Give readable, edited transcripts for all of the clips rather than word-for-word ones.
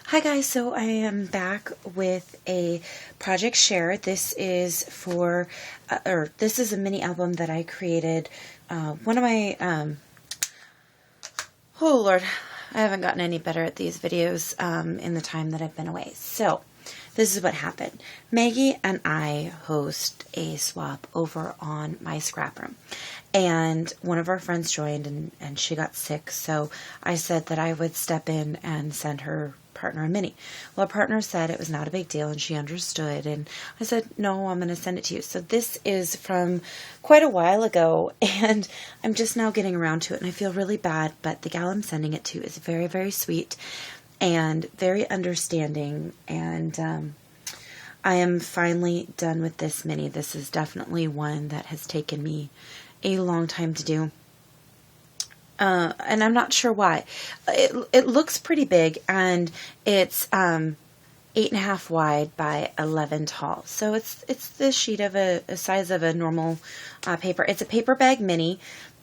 Hi guys, so I am back with a project share. This is for, this is a mini album that I created. One of my, oh Lord, I haven't gotten any better at these videos in the time that I've been away. So this is what happened. Maggie and I host a swap over on my scrap room. And one of our friends joined and she got sick. So I said that I would step in and send her partner a mini. Well, our partner said it was not a big deal and she understood. And I said, no, I'm going to send it to you. So this is from quite a while ago and I'm just now getting around to it and I feel really bad. But the gal I'm sending it to is very, very sweet and very understanding. And I am finally done with this mini. This is definitely one that has taken me a long time to do. And I'm not sure why. It looks pretty big and it's 8.5 wide by 11 tall. So it's the sheet of a size of a normal paper. It's a paper bag mini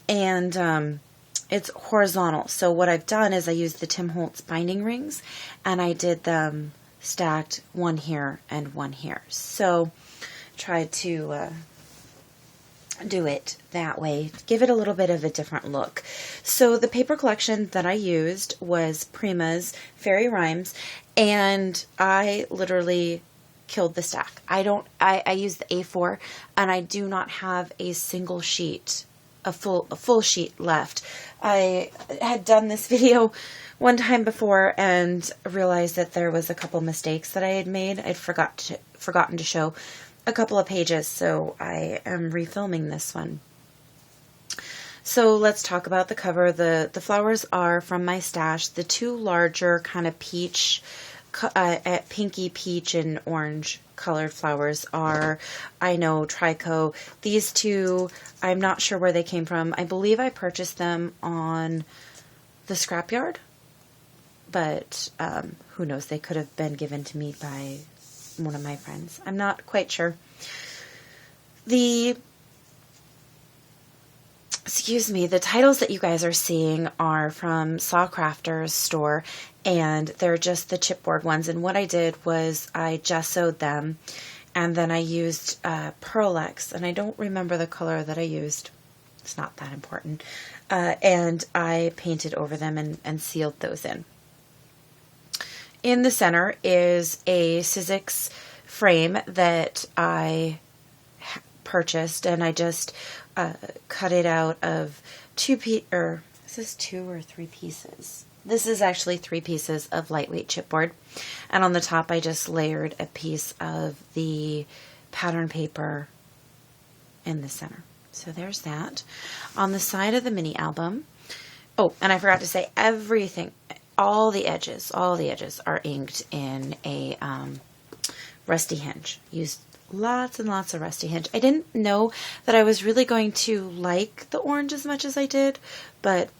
and it's horizontal. So what I've done is I used the Tim Holtz binding rings and I did them stacked one here and one here. So tried to do it that way, give it a little bit of a different look. So the paper collection that I used was Prima's Fairy Rhymes, and I literally killed the stack. I used the A4 and I do not have a single sheet, a full sheet left. I had done this video one time before and realized that there was a couple mistakes that I had made. I'd forgotten to show a couple of pages, so I am refilming this one. So let's talk about the cover. The flowers are from my stash. The two larger kind of peach, pinky peach and orange colored flowers are, I know, Trico. These two, I'm not sure where they came from. I believe I purchased them on the scrapyard, but who knows, they could have been given to me by one of my friends. I'm not quite sure. The titles that you guys are seeing are from Saw Crafter's store, and they're just the chipboard ones. And what I did was I gessoed them, and then I used Pearl-Ex, and I don't remember the color that I used. It's not that important. And I painted over them and sealed those in. In the center is a Sizzix frame that I purchased, and I just cut it out of is this 2 or 3 pieces? This is actually 3 pieces of lightweight chipboard, and on the top I just layered a piece of the pattern paper in the center. So there's that. On the side of the mini album, oh, and I forgot to say, everything, all the edges are inked in a rusty hinge. Used lots and lots of rusty hinge. I didn't know that I was really going to like the orange as much as I did, but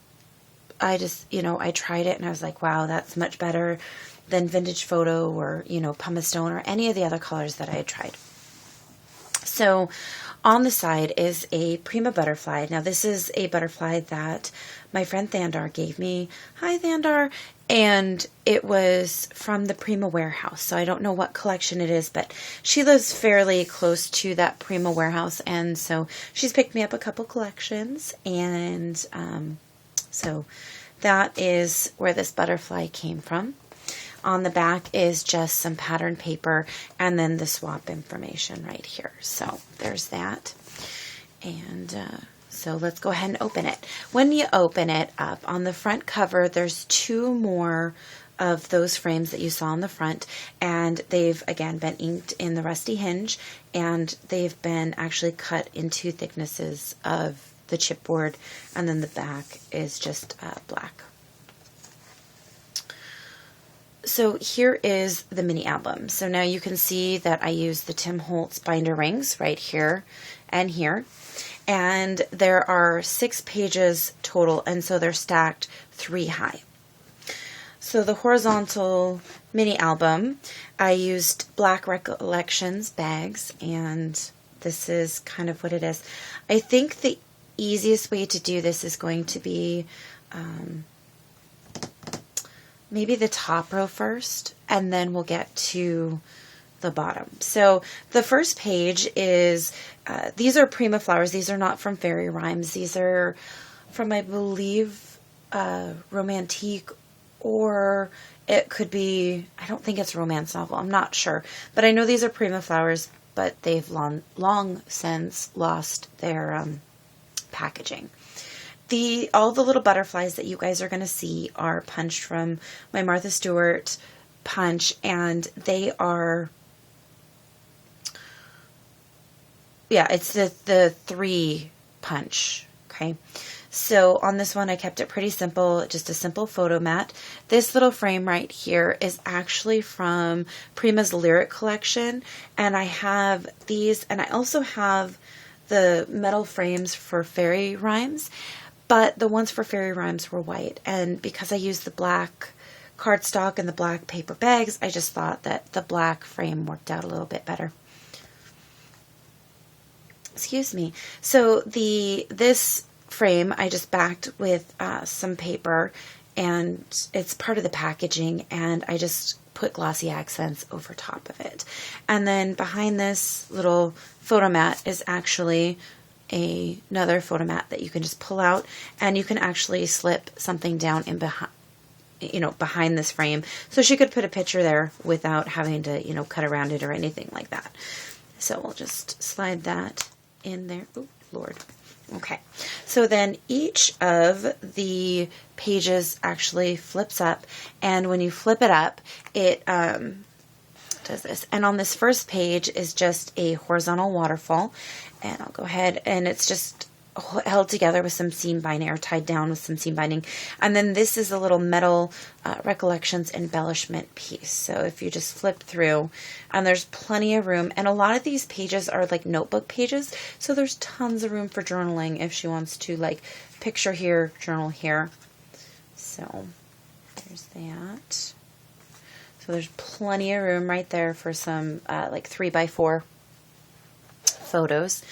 I just, I tried it and I was like, wow, that's much better than Vintage Photo or, Pumice Stone or any of the other colors that I had tried. So on the side is a Prima butterfly. Now this is a butterfly that my friend Thandar gave me. Hi Thandar. And it was from the Prima warehouse. So I don't know what collection it is, but she lives fairly close to that Prima warehouse. And so she's picked me up a couple collections. And so that is where this butterfly came from. On the back is just some pattern paper and then the swap information right here. So there's that. And so let's go ahead and open it. When you open it up, on the front cover, there's 2 more of those frames that you saw on the front. And they've, again, been inked in the rusty hinge. And they've been actually cut in 2 thicknesses of the chipboard. And then the back is just black. So here is the mini album. So now you can see that I used the Tim Holtz binder rings right here and here. And there are 6 pages total, and so they're stacked 3 high. So the horizontal mini album, I used Black Recollections bags, and this is kind of what it is. I think the easiest way to do this is going to be maybe the top row first, and then we'll get to the bottom. So the first page is, these are Prima flowers. These are not from Fairy Rhymes. These are from, I believe, Romantique, or it could be, I don't think it's romance novel. I'm not sure. But I know these are Prima flowers, but they've long since lost their packaging. All the little butterflies that you guys are going to see are punched from my Martha Stewart punch, and they are, yeah, it's the 3 punch. Okay. So on this one, I kept it pretty simple, just a simple photo mat. This little frame right here is actually from Prima's Lyric collection, and I have these, and I also have the metal frames for Fairy Rhymes, but the ones for Fairy Rhymes were white, and because I used the black cardstock and the black paper bags, I just thought that the black frame worked out a little bit better. Excuse me. So this frame I just backed with some paper, and it's part of the packaging, and I just put glossy accents over top of it. And then behind this little photo mat is actually another photo mat that you can just pull out, and you can actually slip something down in behind this frame, so she could put a picture there without having to cut around it or anything like that. So we'll just slide that in there. Oh Lord. Okay, so then each of the pages actually flips up, and when you flip it up, it does this. And on this first page is just a horizontal waterfall, and I'll go ahead, and it's just held together with some seam binding, or tied down with some seam binding. And then this is a little metal Recollections embellishment piece. So if you just flip through, and there's plenty of room, and a lot of these pages are like notebook pages, so there's tons of room for journaling if she wants to, like, picture here, journal here. So there's that. So there's plenty of room right there for some like 3x4 photos.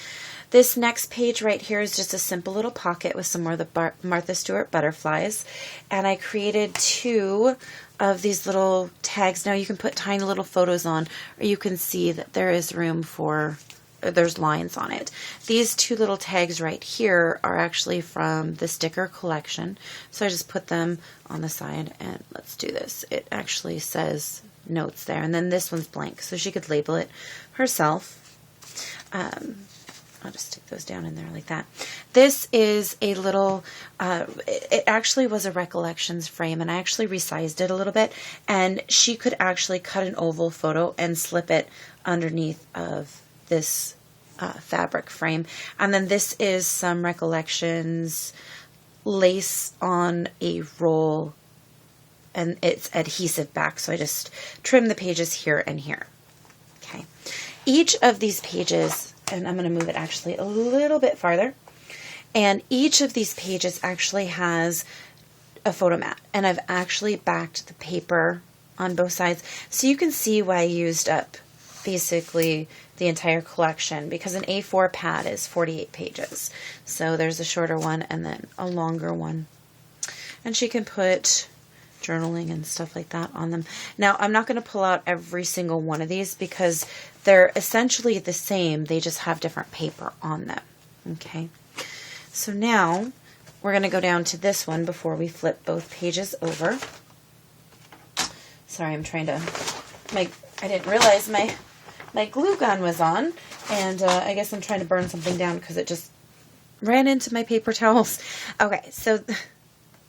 This next page right here is just a simple little pocket with some more of the Martha Stewart butterflies. And I created 2 of these little tags. Now you can put tiny little photos on, or you can see that there is room for, there's lines on it. These 2 little tags right here are actually from the sticker collection. So I just put them on the side, and let's do this. It actually says notes there. And then this one's blank, so she could label it herself. I'll just stick those down in there like that. This is a little, it actually was a Recollections frame, and I actually resized it a little bit, and she could actually cut an oval photo and slip it underneath of this fabric frame. And then this is some Recollections lace on a roll, and it's adhesive back, so I just trim the pages here and here. Okay. Each of these pages, and I'm going to move it actually a little bit farther, and each of these pages actually has a photo mat, and I've actually backed the paper on both sides, so you can see why I used up basically the entire collection, because an A4 pad is 48 pages. So there's a shorter one and then a longer one, and she can put journaling and stuff like that on them. Now, I'm not going to pull out every single one of these because they're essentially the same. They just have different paper on them. Okay. So now we're going to go down to this one before we flip both pages over. Sorry, I'm trying to I didn't realize my glue gun was on, and I guess I'm trying to burn something down because it just ran into my paper towels. Okay, so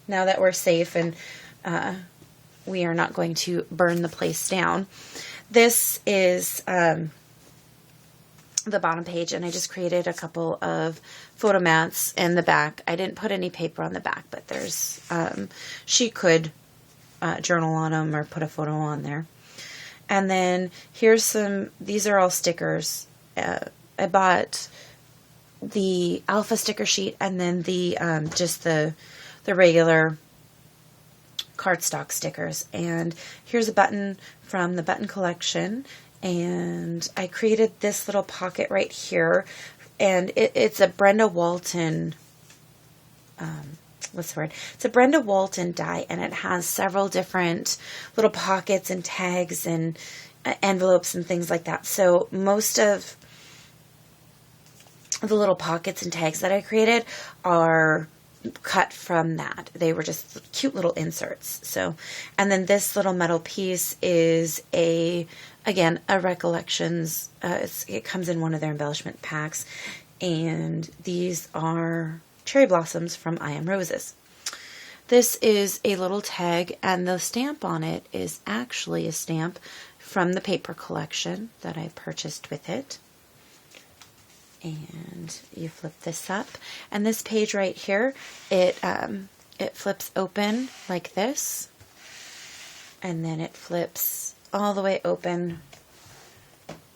now that we're safe and we are not going to burn the place down, this is the bottom page, and I just created a couple of photo mats in the back. I didn't put any paper on the back, but there's she could journal on them or put a photo on there. And then here's some, these are all stickers. I bought the alpha sticker sheet and then the just the regular cardstock stickers. And here's a button from the button collection, and I created this little pocket right here, and it's a Brenda Walton what's the word? It's a Brenda Walton die, and it has several different little pockets and tags and envelopes and things like that. So most of the little pockets and tags that I created are cut from that. They were just cute little inserts. So, and then this little metal piece is again, a Recollections. It comes in one of their embellishment packs, and these are cherry blossoms from I Am Roses. This is a little tag, and the stamp on it is actually a stamp from the paper collection that I purchased with it. And you flip this up, and this page right here, it flips open like this, and then it flips all the way open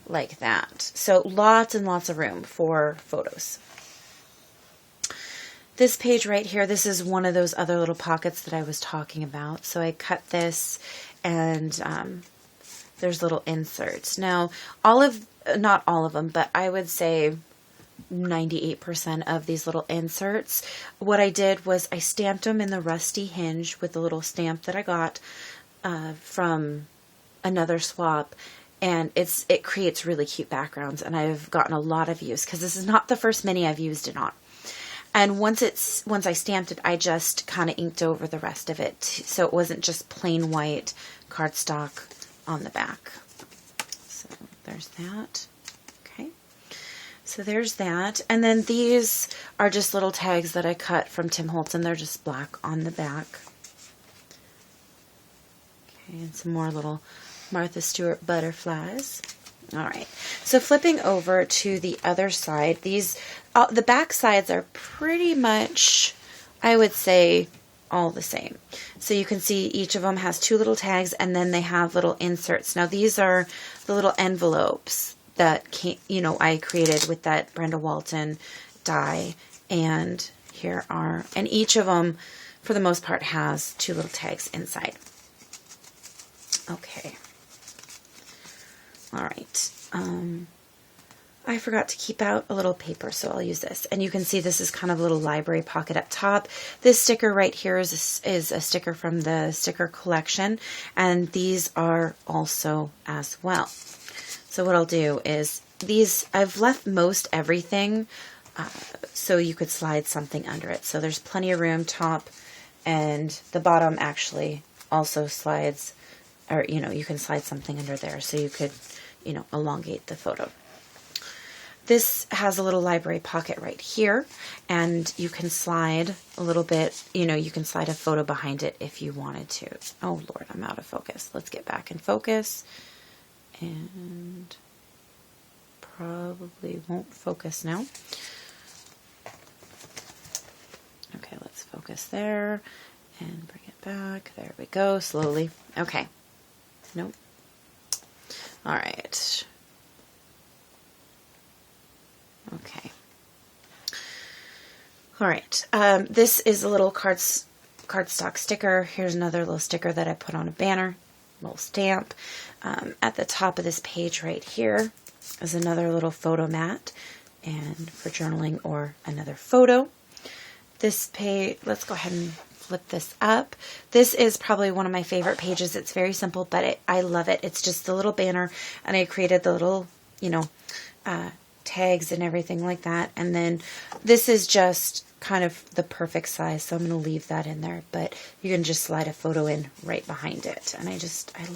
like that. So lots and lots of room for photos. This page right here, this is one of those other little pockets that I was talking about. So I cut this, and there's little inserts. Now, not all of them, but I would say 98% of these little inserts, what I did was I stamped them in the rusty hinge with the little stamp that I got from another swap, and it creates really cute backgrounds, and I've gotten a lot of use because this is not the first mini I've used it on. And once I stamped it, I just kind of inked over the rest of it, so it wasn't just plain white cardstock on the back. So there's that. Okay. So there's that. And then these are just little tags that I cut from Tim Holtz, and they're just black on the back. Okay, and some more little Martha Stewart butterflies. All right. So flipping over to the other side, the back sides are pretty much, I would say, all the same. So you can see each of them has two little tags, and then they have little inserts. Now these are the little envelopes that I created with that Brenda Walton die, and and each of them, for the most part, has two little tags inside. Okay. All right. I forgot to keep out a little paper, so I'll use this. And you can see this is kind of a little library pocket up top. This sticker right here is a sticker from the sticker collection, and these are also as well. So what I'll do is I've left most everything so you could slide something under it. So there's plenty of room, top and the bottom actually also slides, or you can slide something under there so you could elongate the photo. This has a little library pocket right here, and you can slide a little bit, you can slide a photo behind it if you wanted to. Oh Lord, I'm out of focus. Let's get back in focus. And probably won't focus now. Okay, let's focus there and bring it back. There we go, slowly. Okay. Nope. All right. Okay. All right. This is a little cardstock sticker. Here's another little sticker that I put on a banner. Little stamp. At the top of this page right here is another little photo mat, and for journaling or another photo. This page, let's go ahead and flip this up. This is probably one of my favorite pages. It's very simple, but I love it. It's just a little banner, and I created the little, tags and everything like that. And then this is just kind of the perfect size, so I'm going to leave that in there, but you can just slide a photo in right behind it. And I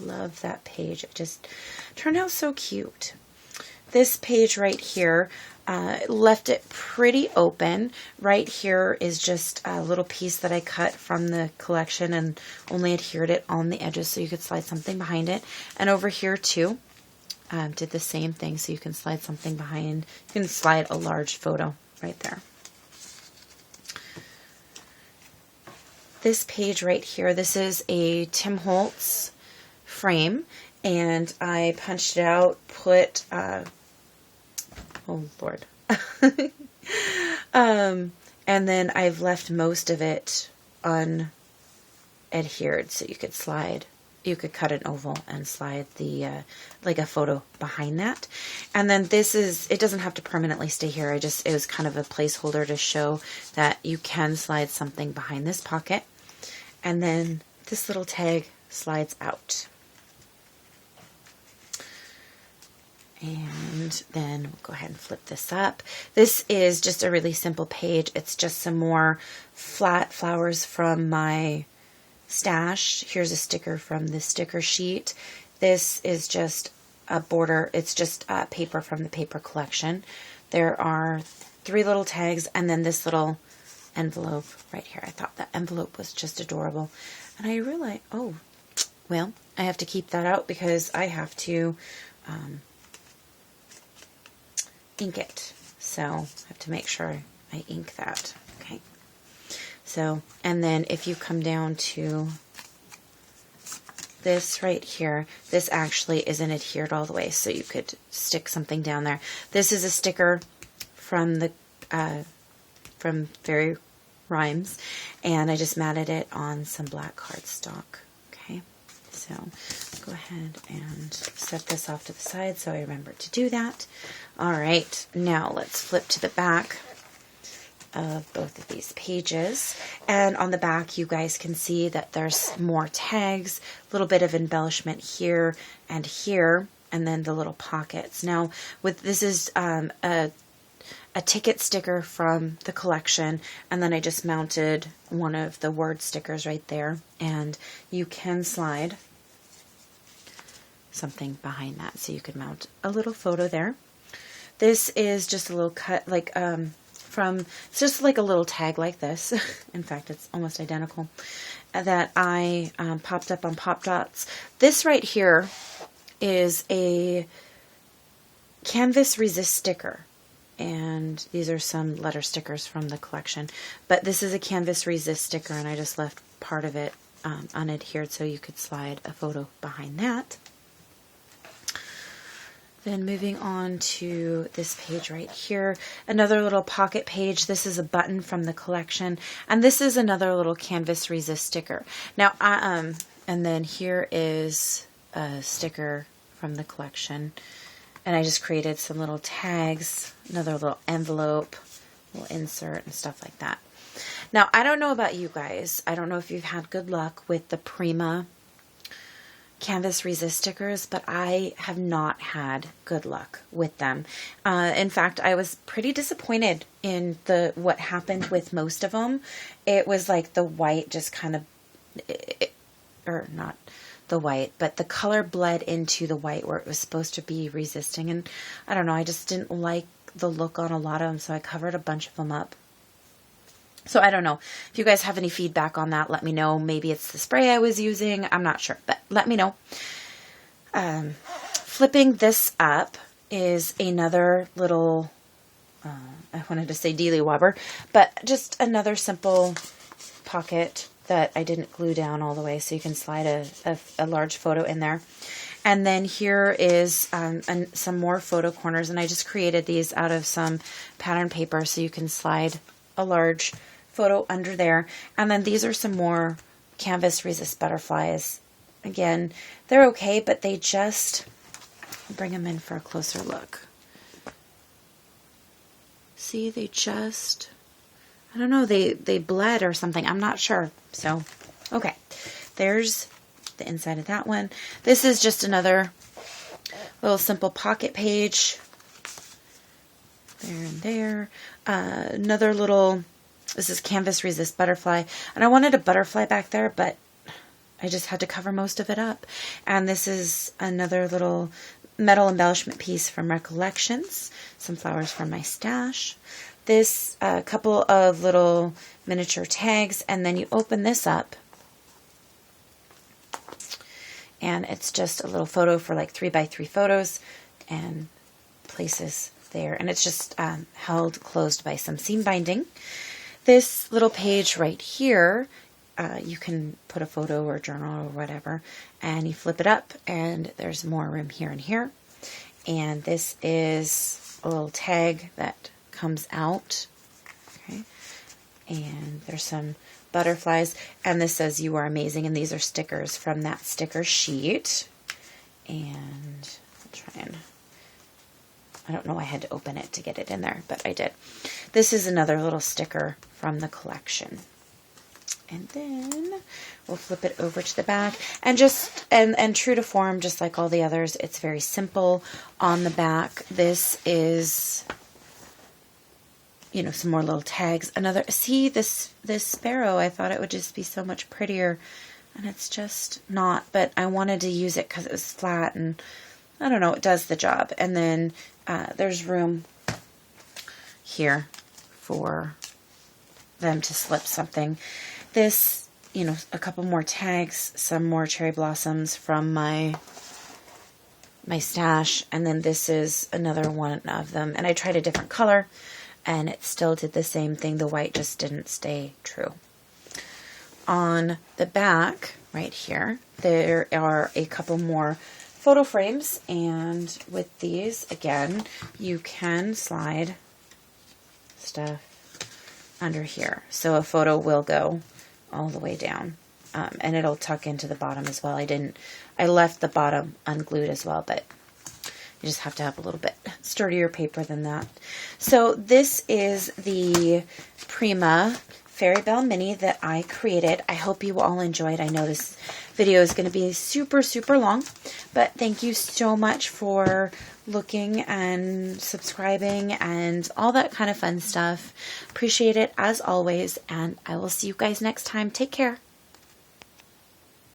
love that page. It just turned out so cute. This page right here, left it pretty open. Right here is just a little piece that I cut from the collection and only adhered it on the edges so you could slide something behind it. And over here too, did the same thing, so you can slide something behind. You can slide a large photo right there. This page right here, this is a Tim Holtz frame, and I punched it out, put, oh Lord, and then I've left most of it unadhered, so you could slide you could cut an oval and slide the, like a photo behind that. And then this is, it doesn't have to permanently stay here. It was kind of a placeholder to show that you can slide something behind this pocket. And then this little tag slides out. And then we'll go ahead and flip this up. This is just a really simple page. It's just some more flat flowers from my stash. Here's a sticker from the sticker sheet. This is just a border. It's just paper from the paper collection. There are 3 little tags and then this little envelope right here. I thought that envelope was just adorable. And I realized, oh, well, I have to keep that out because I have to ink it. So I have to make sure I ink that. Okay. So, and then if you come down to this right here, this actually isn't adhered all the way, so you could stick something down there. This is a sticker from the from Fairy Rhymes, and I just matted it on some black cardstock. Okay, so go ahead and set this off to the side so I remember to do that. All right, now let's flip to the back of both of these pages, and on the back you guys can see that there's more tags, a little bit of embellishment here and here, and then the little pockets. Now with this is a ticket sticker from the collection, and then I just mounted one of the word stickers right there, and you can slide something behind that, so you could mount a little photo there. This is just a little cut, like it's just like a little tag like this. In fact, it's almost identical, that I popped up on Pop Dots. This right here is a Canvas Resist sticker, and these are some letter stickers from the collection, but this is a Canvas Resist sticker, and I just left part of it unadhered so you could slide a photo behind that. Then moving on to this page right here, another little pocket page. This is a button from the collection, and this is another little Canvas Resist sticker. Now, and then here is a sticker from the collection, and I just created some little tags, another little envelope, little insert, and stuff like that. Now, I don't know about you guys. I don't know if you've had good luck with the Prima Canvas Resist stickers, but I have not had good luck with them. In fact, I was pretty disappointed in what happened with most of them. It was like the white just kind of, or not the white, but the color bled into the white where it was supposed to be resisting, and I don't know, I just didn't like the look on a lot of them, so I covered a bunch of them up. So I don't know. If you guys have any feedback on that, let me know. Maybe it's the spray I was using. I'm not sure, but let me know. Flipping this up is another little, I wanted to say Dealey Wobber, but just another simple pocket that I didn't glue down all the way, so you can slide a large photo in there. And then here is some more photo corners, and I just created these out of some pattern paper, so you can slide a large photo under there. And then these are some more Canvas Resist butterflies. Again, they're okay, but they just, I'll bring them in for a closer look. See, they just, I don't know, they bled or something. I'm not sure. So, okay. There's the inside of that one. This is just another little simple pocket page. There and there. Another little, this is Canvas Resist butterfly. And I wanted a butterfly back there, but I just had to cover most of it up. And this is another little metal embellishment piece from Recollections. Some flowers from my stash. This, a couple of little miniature tags. And then you open this up, and it's just a little photo for like 3x3 photos and places there, and it's just held closed by some seam binding. This little page right here, you can put a photo or a journal or whatever, and you flip it up, and there's more room here and here. And this is a little tag that comes out. Okay, and there's some butterflies, and this says "You are amazing," and these are stickers from that sticker sheet. And I'll try and, I don't know, I had to open it to get it in there, but I did. This is another little sticker from the collection. And then we'll flip it over to the back, and just, and true to form, just like all the others, it's very simple on the back. This is, you know, some more little tags. Another, see this sparrow, I thought it would just be so much prettier, and it's just not, but I wanted to use it because it was flat, and I don't know, it does the job. And then there's room here for them to slip something. This, you know, a couple more tags, some more cherry blossoms from my stash, and then this is another one of them. And I tried a different color, and it still did the same thing. The white just didn't stay true. On the back, right here, there are a couple more photo frames, and with these, again, you can slide stuff under here. So a photo will go all the way down, and it'll tuck into the bottom as well. I left the bottom unglued as well, but you just have to have a little bit sturdier paper than that. So this is the Prima Fairy Bell Mini that I created. I hope you all enjoyed. I know this video is going to be super, super long, but thank you so much for looking and subscribing and all that kind of fun stuff. Appreciate it as always, and I will see you guys next time. Take care.